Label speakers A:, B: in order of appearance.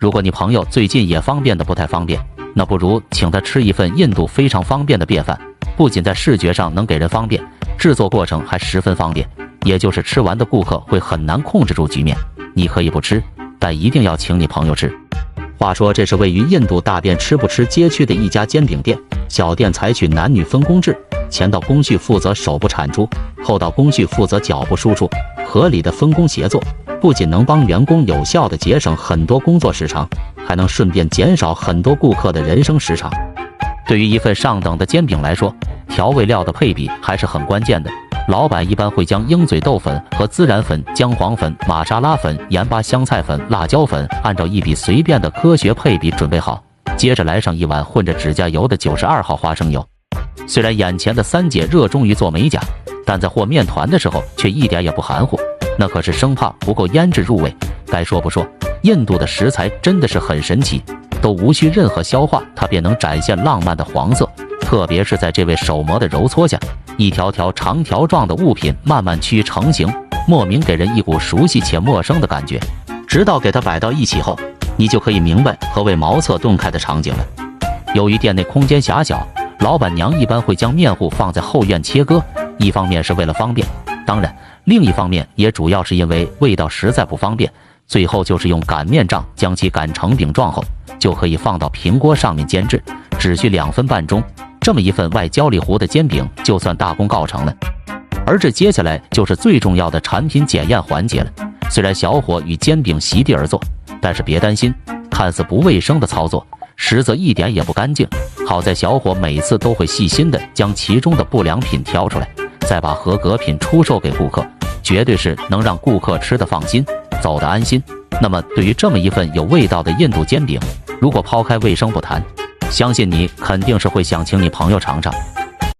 A: 如果你朋友最近也方便的不太方便，那不如请他吃一份印度非常方便的便饭，不仅在视觉上能给人方便，制作过程还十分方便，也就是吃完的顾客会很难控制住局面。你可以不吃，但一定要请你朋友吃。话说，这是位于印度大便吃不吃街区的一家煎饼店。小店采取男女分工制，前到工序负责手部产出，后到工序负责脚部输出，合理的分工协作，不仅能帮员工有效地节省很多工作时长，还能顺便减少很多顾客的人生时长。对于一份上等的煎饼来说，调味料的配比还是很关键的。老板一般会将鹰嘴豆粉和孜然粉、姜黄粉、玛莎拉粉、盐巴、香菜粉、辣椒粉按照一笔随便的科学配比准备好，接着来上一碗混着指甲油的92号花生油。虽然眼前的三姐热衷于做美甲，但在和面团的时候却一点也不含糊，那可是生怕不够腌制入味。该说不说，印度的食材真的是很神奇，都无需任何消化，它便能展现浪漫的黄色。特别是在这位手模的揉搓下，一条条长条状的物品慢慢趋于成型，莫名给人一股熟悉且陌生的感觉。直到给它摆到一起后，你就可以明白何谓茅塞顿开的场景了。由于店内空间狭小，老板娘一般会将面糊放在后院切割，一方面是为了方便，当然另一方面也主要是因为味道实在不方便。最后就是用擀面杖将其擀成饼状后，就可以放到平锅上面煎制，只需2分半钟，这么一份外焦里糊的煎饼就算大功告成了。而这接下来就是最重要的产品检验环节了。虽然小火与煎饼席地而坐，但是别担心，看似不卫生的操作，实则一点也不干净。好在小伙每次都会细心地将其中的不良品挑出来，再把合格品出售给顾客，绝对是能让顾客吃得放心，走得安心。那么对于这么一份有味道的印度煎饼，如果抛开卫生不谈，相信你肯定是会想请你朋友尝尝。